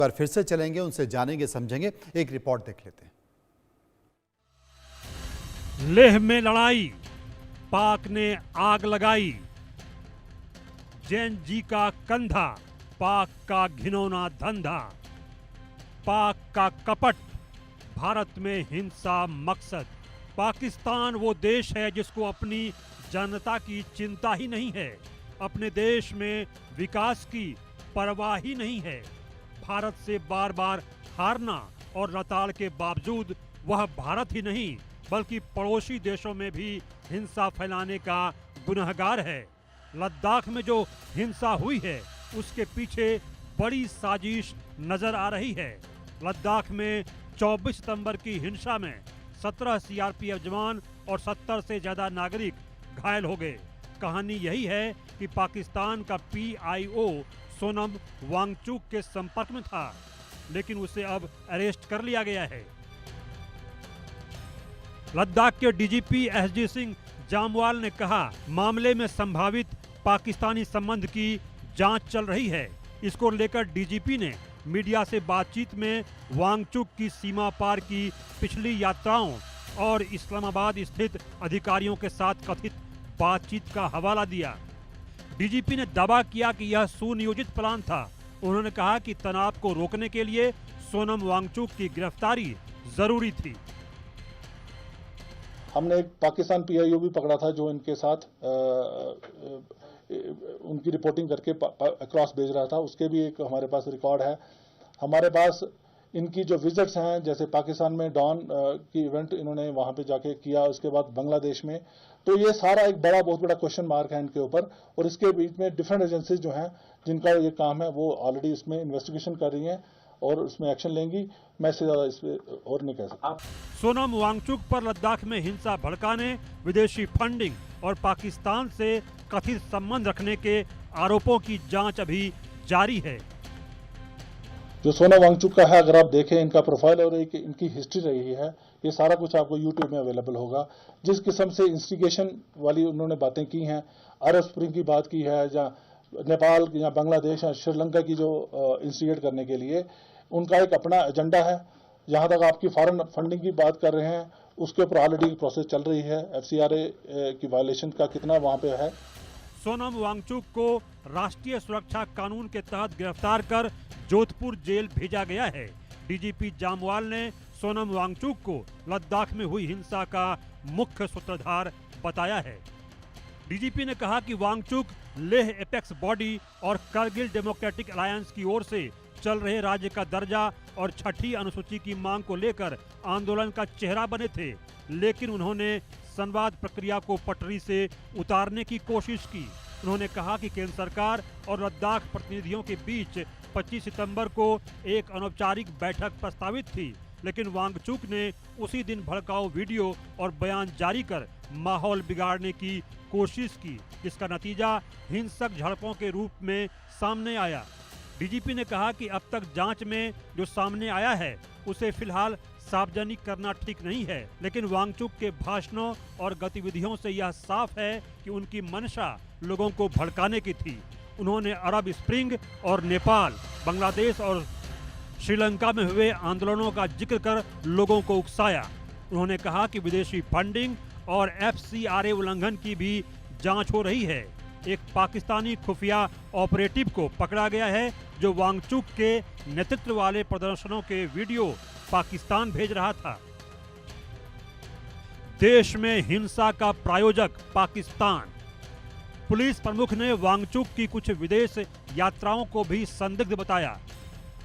पर फिर से चलेंगे, उनसे जानेंगे, समझेंगे। एक रिपोर्ट देख लेते हैं। लेह में लड़ाई, पाक ने आग लगाई। जैन जी का कंधा, पाक का घिनौना धंधा। पाक का कपट, भारत में हिंसा मकसद। पाकिस्तान वो देश है जिसको अपनी जनता की चिंता ही नहीं है, अपने देश में विकास की परवाह ही नहीं है। भारत से बार बार हारना और रताड़ के बावजूद वह भारत ही नहीं बल्कि पड़ोसी देशों में भी हिंसा फैलाने का गुनहगार है। लद्दाख में जो हिंसा हुई है उसके पीछे बड़ी साजिश नजर आ रही है। लद्दाख में 24 सितंबर की हिंसा में 17 सीआरपीएफ जवान और 70 से ज्यादा नागरिक घायल हो गए। कहानी यही है कि पाकिस्तान का पीआईओ सोनम वांगचुक के संपर्क में था, लेकिन उसे अब अरेस्ट कर लिया गया है। लद्दाख के डीजीपी एसडी सिंह जामवाल ने कहा, मामले में संभावित पाकिस्तानी संबंध की जांच चल रही है। इसको लेकर डीजीपी ने मीडिया से बातचीत में वांगचुक की सीमा पार की पिछली यात्राओं और इस्लामाबाद स्थित अधिकारियों के साथ कथित बातचीत का हवाला दिया। डीजीपी ने दावा किया कि यह सुनियोजित प्लान था। उन्होंने कहा कि तनाव को रोकने के लिए सोनम वांगचुक की गिरफ्तारी जरूरी थी। हमने एक पाकिस्तान पीआईओ भी पकड़ा था जो इनके साथ उनकी रिपोर्टिंग करके अक्रॉस भेज रहा था। उसके भी एक हमारे पास रिकॉर्ड है। हमारे पास इनकी जो विजिट्स हैं, जैसे पाकिस्तान में डॉन की इवेंट इन्होंने वहां पे जाके किया, उसके बाद बांग्लादेश में, तो ये सारा एक बहुत बड़ा क्वेश्चन मार्क है इनके ऊपर। और इसके बीच में डिफरेंट एजेंसीज जो हैं जिनका ये काम है वो ऑलरेडी इसमें इन्वेस्टिगेशन कर रही हैं और उसमें एक्शन लेंगी। मैं इससे ज्यादा इस पे और नहीं कह सकता। सोनम वांगचुक पर लद्दाख में हिंसा भड़काने, विदेशी फंडिंग और पाकिस्तान से कथित संबंध रखने के आरोपों की जांच अभी जारी है। जो सोनम वांगचुक का है, अगर आप देखें इनका प्रोफाइल और एक इनकी हिस्ट्री रही है, ये सारा कुछ आपको यूट्यूब में अवेलेबल होगा। जिस किस्म से इंस्टिगेशन वाली उन्होंने बातें की हैं, अरब स्प्रिंग की बात की है, या नेपाल या बांग्लादेश या श्रीलंका की जो इंस्टिगेट करने के लिए उनका एक अपना एजेंडा है। जहां तक आपकी फॉरेन फंडिंग की बात कर रहे हैं, उसके ऊपर ऑलरेडी प्रोसेस चल रही है। एफसीआरए की वायलेशन का कितना वहां पे है। सोनम वांगचुक को राष्ट्रीय सुरक्षा कानून के तहत गिरफ्तार कर जोधपुर जेल भेजा गया है। डीजीपी जामवाल ने सोनम वांगचुक को लद्दाख में हुई हिंसा का मुख्य सूत्रधार बताया है। डीजीपी ने कहा कि वांगचुक लेह एपेक्स बॉडी और करगिल डेमोक्रेटिक अलायंस की ओर से चल रहे राज्य का दर्जा और छठी अनुसूची की मांग को लेकर आंदोलन का चेहरा बने थे, लेकिन उन्होंने संवाद प्रक्रिया को पटरी से उतारने की कोशिश की। उन्होंने कहा कि केंद्र सरकार और लद्दाख प्रतिनिधियों के बीच 25 सितंबर को एक अनौपचारिक बैठक प्रस्तावित थी, लेकिन वांगचुक ने उसी दिन भड़काऊ वीडियो और बयान जारी कर माहौल बिगाड़ने की कोशिश की, जिसका नतीजा हिंसक झड़पों के रूप में सामने आया। डीजीपी ने कहा कि अब तक जांच में जो सामने आया है उसे फिलहाल सार्वजनिक करना ठीक नहीं है, लेकिन वांगचुक के भाषणों और गतिविधियों से यह साफ है कि उनकी मंशा लोगों को भड़काने की थी। उन्होंने अरब स्प्रिंग और नेपाल, बांग्लादेश और श्रीलंका में हुए आंदोलनों का जिक्र कर लोगों को उकसाया। उन्होंने कहा कि विदेशी फंडिंग और एफसीआरए उल्लंघन की भी जांच हो रही है। एक पाकिस्तानी खुफिया ऑपरेटिव को पकड़ा गया है जो वांगचुक के नेतृत्व वाले प्रदर्शनों के वीडियो पाकिस्तान भेज रहा था। देश में हिंसा का प्रायोजक पाकिस्तान। पुलिस प्रमुख ने वांगचुक की कुछ विदेश यात्राओं को भी संदिग्ध बताया।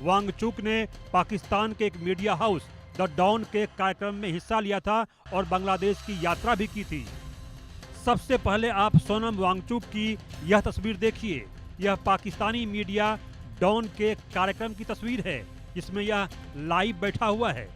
वांगचुक ने पाकिस्तान के एक मीडिया हाउस द डॉन के कार्यक्रम में हिस्सा लिया था और बांग्लादेश की यात्रा भी की थी। सबसे पहले आप सोनम वांगचुक की यह तस्वीर देखिए। यह पाकिस्तानी मीडिया डॉन के कार्यक्रम की तस्वीर है, जिसमें यह लाइव बैठा हुआ है।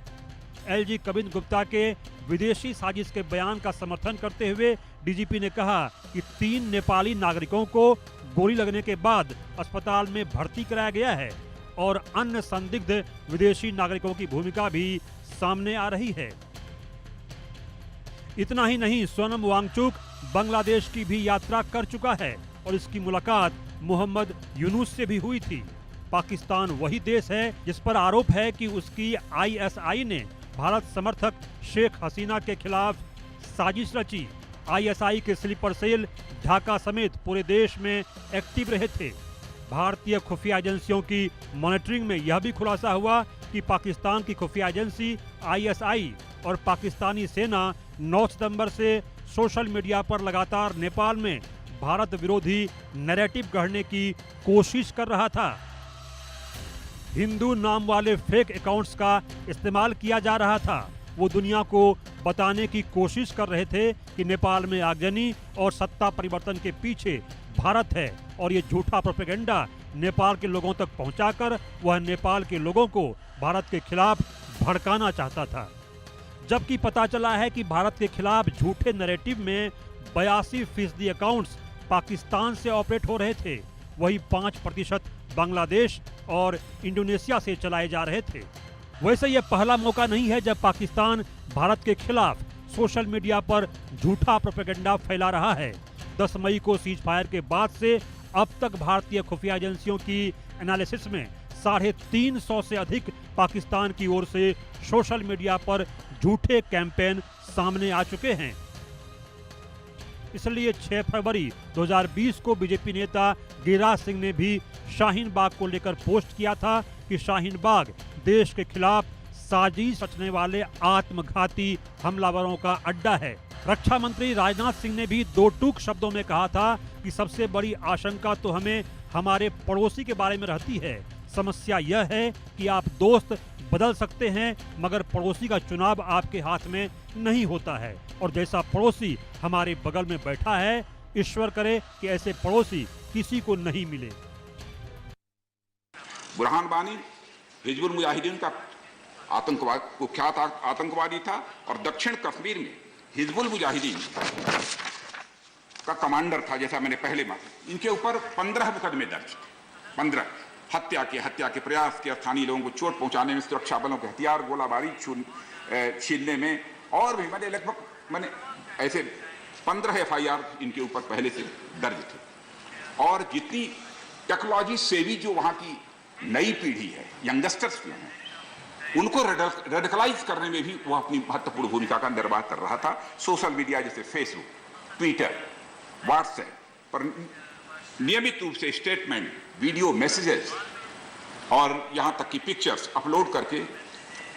एलजी कविंद गुप्ता के विदेशी साजिश के बयान का समर्थन करते हुए डीजीपी ने कहा कि 3 नेपाली नागरिकों को गोली लगने के बाद अस्पताल में भर्ती कराया गया है और अन्य संदिग्ध विदेशी नागरिकों की भूमिका भी सामने आ रही है। इतना ही नहीं, सोनम वांगचुक बांग्लादेश की भी यात्रा कर चुका है और इसकी मुलाकात मोहम्मद यूनुस से भी हुई थी। पाकिस्तान वही देश है जिस पर आरोप है कि उसकी आईएसआई ने भारत समर्थक शेख हसीना के खिलाफ साजिश रची। आईएसआई के स्लीपर सेल ढाका समेत पूरे देश में एक्टिव रहे थे। भारतीय खुफिया एजेंसियों की मॉनिटरिंग में यह भी खुलासा हुआ कि पाकिस्तान की खुफिया एजेंसी आईएसआई और पाकिस्तानी सेना 9 सितंबर से सोशल मीडिया पर लगातार नेपाल में भारत विरोधी नैरेटिव गढ़ने की कोशिश कर रहा था। हिंदू नाम वाले फेक अकाउंट्स का इस्तेमाल किया जा रहा था। वो दुनिया को बताने की कोशिश कर रहे थे कि नेपाल में आगजनी और सत्ता परिवर्तन के पीछे भारत है, और ये झूठा प्रोपेगेंडा नेपाल के लोगों तक पहुंचाकर वह नेपाल के लोगों को भारत के खिलाफ भड़काना चाहता था। जबकि पता चला है कि भारत के खिलाफ झूठे नैरेटिव में 82% अकाउंट्स पाकिस्तान से ऑपरेट हो रहे थे, वही 5% बांग्लादेश और इंडोनेशिया से चलाए जा रहे थे। वैसे यह पहला मौका नहीं है जब पाकिस्तान भारत के खिलाफ सोशल मीडिया पर झूठा प्रोपेगेंडा फैला रहा है। 10 मई को सीज फायर के बाद से अब तक भारतीय खुफिया एजेंसियों की एनालिसिस में 350 से अधिक पाकिस्तान की ओर से सोशल मीडिया पर झूठे कैंपेन सामने आ चुके हैं। इसलिए 6 फरवरी 2020 को बीजेपी नेता गिरिराज सिंह ने भी शाहीन बाग को लेकर पोस्ट किया था कि शाहीन बाग देश के खिलाफ साजिश रचने वाले आत्मघाती हमलावरों का अड्डा है। रक्षा मंत्री राजनाथ सिंह ने भी 2 टूक शब्दों में कहा था कि सबसे बड़ी आशंका तो हमें हमारे पड़ोसी के बारे में रहती है। समस्या यह है कि आप दोस्त बदल सकते हैं मगर पड़ोसी का चुनाव आपके हाथ में नहीं होता है, और जैसा पड़ोसी हमारे बगल में बैठा है, ईश्वर करे कि ऐसे पड़ोसी किसी को नहीं मिले। बुरहान वानी हिजबुल मुजाहिदीन का आतंकवाद कुख्यात आतंकवादी था और दक्षिण कश्मीर में हिजबुल मुजाहिदीन का कमांडर था। जैसा मैंने पहले बात, इनके ऊपर 15 मुकदमे दर्ज थे। 15 हत्या के प्रयास के, स्थानीय लोगों को चोट पहुंचाने में, सुरक्षा बलों के हथियार गोलाबारी छीनने में, और भी मैंने ऐसे 15 एफआईआर इनके ऊपर पहले से दर्ज थे। और जितनी टेक्नोलॉजी सेवी जो वहां की नई पीढ़ी है, यंगस्टर्स जो हैं, उनको रेडिकलाइज करने में भी वह अपनी महत्वपूर्ण भूमिका का निर्वाह कर रहा था। सोशल मीडिया जैसे फेसबुक, ट्विटर, व्हाट्सएप पर नियमित रूप से स्टेटमेंट, वीडियो मैसेजेस और यहां तक कि पिक्चर्स अपलोड करके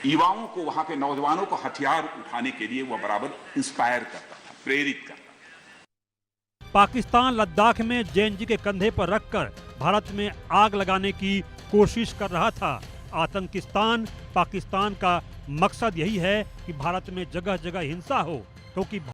युवाओं को, वहां के नौजवानों को हथियार उठाने के लिए वह बराबर इंस्पायर करता था, प्रेरित करता था। पाकिस्तान लद्दाख में जेएनजी के कंधे पर रखकर भारत में आग लगाने की कोशिश कर रहा था। आतंकिस्तान पाकिस्तान का मकसद यही है कि भारत में जगह जगह हिंसा हो, क्योंकि